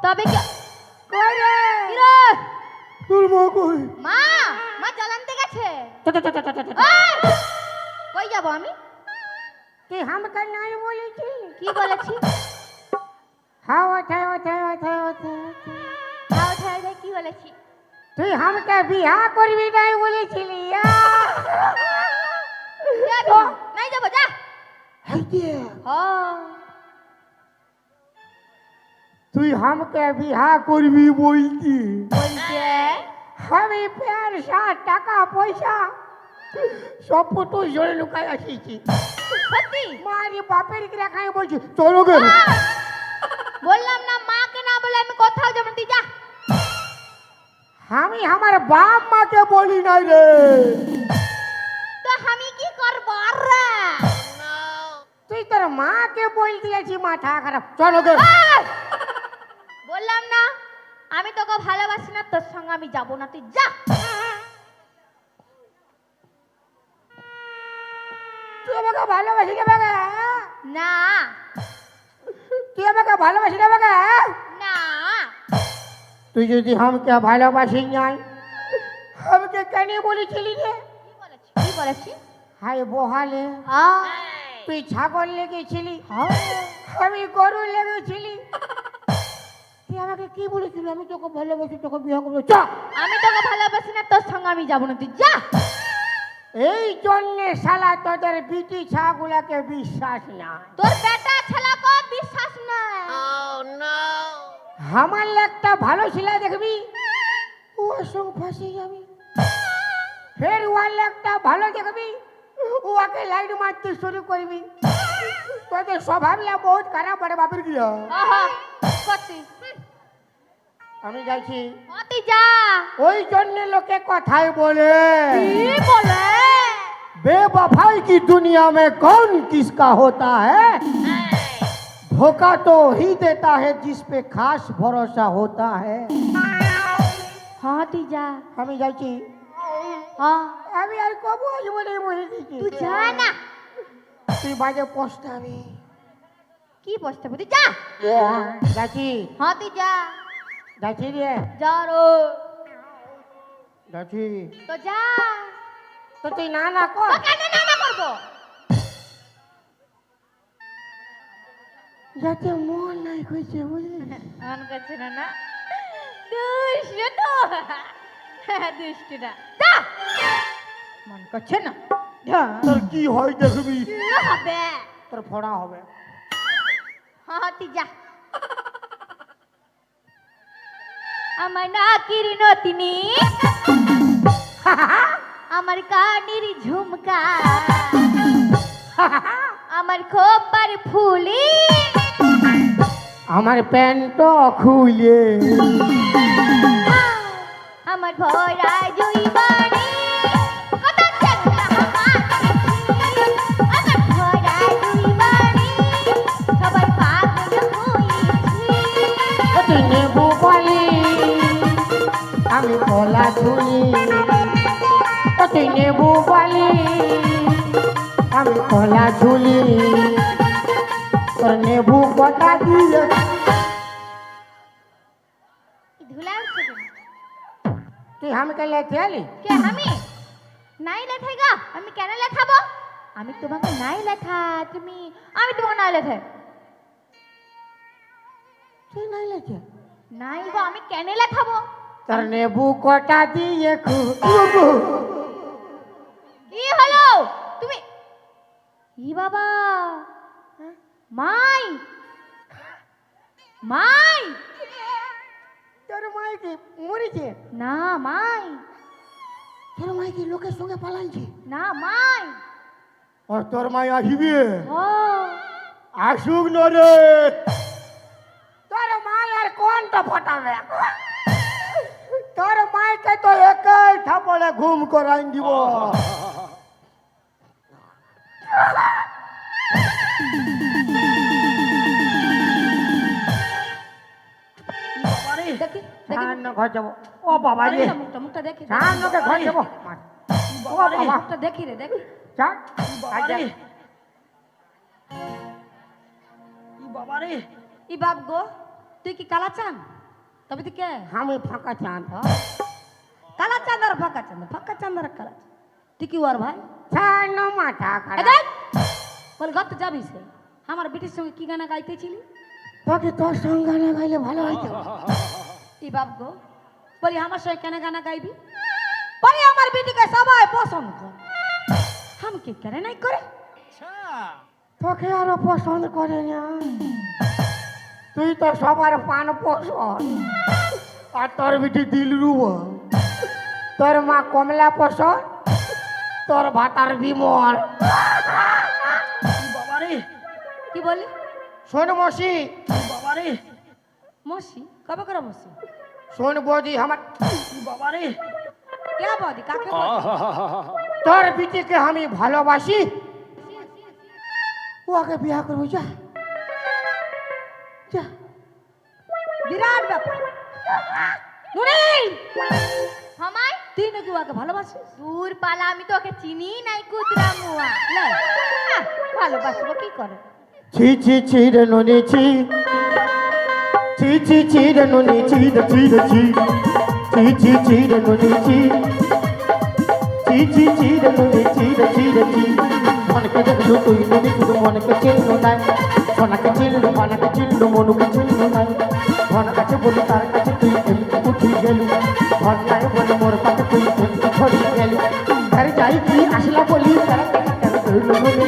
তবে কি কই রে কি রে? তোর মা কই মা মা জ্বালানতে গেছে। কই যাব আমি? তুই আমাকে নাই বলেছি কি বলেছি? হ্যাঁ ওঠে ওঠে ওঠে ওঠে খাও ঠাই রে, কি বলেছি? তুই আমাকে বিয়া করবি নাই বলেছিলি যাবি? নাই যাব, যা। হ্যাঁ তুই আমাকে বিয়া করবি বলছি বলছে আমি পয়সা টাকা পয়সা সব তো জোরে লুকাই আসিছি সত্যি? মারি বাপের কি রাখাই বলছি চলো গে বললাম না মাকে না বলে আমি কোথাও যাব না, তুই যা। আমি আমার বাপ মাকে বলি নাই রে তো আমি কি করব রে? তুই তোর মাকে বল দিয়েছি মাথা খারাপ চলো গে বললাম না আমি তোকে ভালোবাসি না, তোর সঙ্গে আমি যাব না, তুই যা। তুই আমাকে ভালোবাসি না বাবা না তুই আমাকে ভালোবাসি না বাবা না তুই যদি আমাকে ভালোবাসি নাই আমাকে কেন বলেছিলি রে কি বলেছি? কি বলেছি? হাই বহালে হ্যাঁ তুই ছাগল লেগেছিলি হ্যাঁ আমি গরু লেগেছিলি তুই আমাকে কি বলেছিল আমি তোকে ভালোবাসি তোকে বিয়ে করবো চ আমি তোকে ভালোবাসি না, তোর সঙ্গে আমি যাব না, তুই যা। এই জন্যে শালা তোদের বিটি ছাগুলাকে বিশ্বাস নাই তোর বেটা ছেলেকে বিশ্বাস নাই। আমার একটা ভালো ছেলে দেখবি ওর সঙ্গে ফাঁসে যাবি ফের ওয়ার একটা ভালো দেখবি ওকে লাইট মারতে শুরু করবি তোদের স্বভাবলা বহুত খারাপ বড় বাপের গিয়া আহা সত্যি। আমি যাইছি তুই যা। ওই জন্য লোকে কথাই বলে কি বলে? बेवफाई की दुनिया में कौन किसका होता है धोखा तो ही देता है जिस पे खास भरोसा होता है হ্যাঁ তুই যা। আমি যাইছি হ্যাঁ আমি আর কব বলে বলে দিচ্ছি তুই যা না। তুই বাজে পস্তাবি কি বসতে তুই যা। যাচ্ছি হ্যাঁ তুই যা। যাচ্ছি রে যা রো। যাচ্ছি তো যা। তো তুই না না কর তো কেন না না করবো? যাতে মন নাই কইছে বুঝলি মন করছে না না? দুষ্ট তো। দুষ্ট না। যা। মন করছে না? যা। তোর কি হয় দেখবি কি হবে? তোর ফড়া হবে হ্যাঁ তুই যা। আমার নাকির নতিনি আমার কানের ঝুমকা আমার খোপার ফুলি আমার প্যান্ট খুলে আমার ভরা জুইবাড়ি কত চেংড়া আমার ভরা জুইবাড়ি সবাই পাগল হয়েছি। তুই নেবু বলি আমি কলা ঝুলি তুই নেবু বলি আমি কলা ঝুলি তোর নেবু কটা দিয়ে ধুলা উঠছে কেন? তুই আমাকে লেখে আলি কে আমি? নাই লেখাই গা, আমি কেন লেখাবো? আমি তোমাকে নাই লেখা, তুমি আমি তোমাকে নাই লেখে। তুই নাই লেখে নাই গো, আমি কেন লেখাবো? তোর নেবু কটা দিয়ে কি হলো? তুমি ই বাবা মাই মাই তোর মাই কি মরেছে না মাই তোর মাই কি লোকের সঙ্গে পালাইছে না মাই আর তোর মাই আসিবে ও আসুক না রে তোর মাই আর কোনটা ফটাবে তোর মাইকে তো একাই থাপড়ে ঘুম করাই দিব দেখি সামনে ঘর যাবো ও বাবা রে মুখটা মুখটা দেখি সামনে ঘর যাবো ও বাবা মুখটা দেখি রে দেখি চল ই বাপ গো তুই কি কালা চান তবে তুই কে আমি ফাঁকা চাঁদ কালা চাঁদ আর ফাঁকা চাঁদ, ফাঁকা চাঁদ আর কালা চাঁদ। তুই কি ওর ভাই? ছাড় মাথা এ খারাপ। দেখ, বল ঘর তো যাবি সে। আমার বিটির সঙ্গে কি গানা গাইতেছিলি? তোকে তোর সঙ্গে গানা গাইলে ভালো হইতো। ই বাপ গো, বলি আমার সঙ্গে কেন গানা গাইবি? বলি আমার বিটিকে সবাই পছন্দ করে, আমাকে কেন নাই করে? তোকে আরো পছন্দ করে না, তুই তো সবার পান পছন্দ। আর তোর বিটি দিল রুবা, তোর মা কমলা পছন্দ, তোর ভাতার বিমল। বাবারে কি বলি? শোন মসি, বাবারে মসি কবে করে মসি? শোন বৌদি, আমার বাবারে কে বদি? কাকে বদি? তোর বিটিকে আমি ভালোবাসি, ওকে বিয়া করবো। যা যা। বিরাট ব্যাপার। নুনি, আমায় তুই নাকি ওকে ভালোবাসিস? দূর পালা, আমি তো ওকে চিনি নাই কুতরা মুয়া। না, ভালোবাসবো কি করে? ছি ছি ছি রে নুনি ছি, ছি ছি ছি রে নুনি ছি রে ছি রে ছি, ছি ছি ছি রে নুনি ছি, ছি ছি ছি রে নুনি ছি রে ছি রে ছি। মনকে দেখলু তুই নুনি, শুধু মনকে চিনলু নাই, সোনাকে চিনলু, মনকে চিনলু, মনুকে চিনলু নাই। ধন কাছে বলি তার কাছে তুই এমনি উঠি গেলু, ধন নাই বলে মোর কাছে তুই এমনি ছড়ি গেলু। ঘরে যাই কি আসলা বলি তারা কেন কেন কইলু নুনি।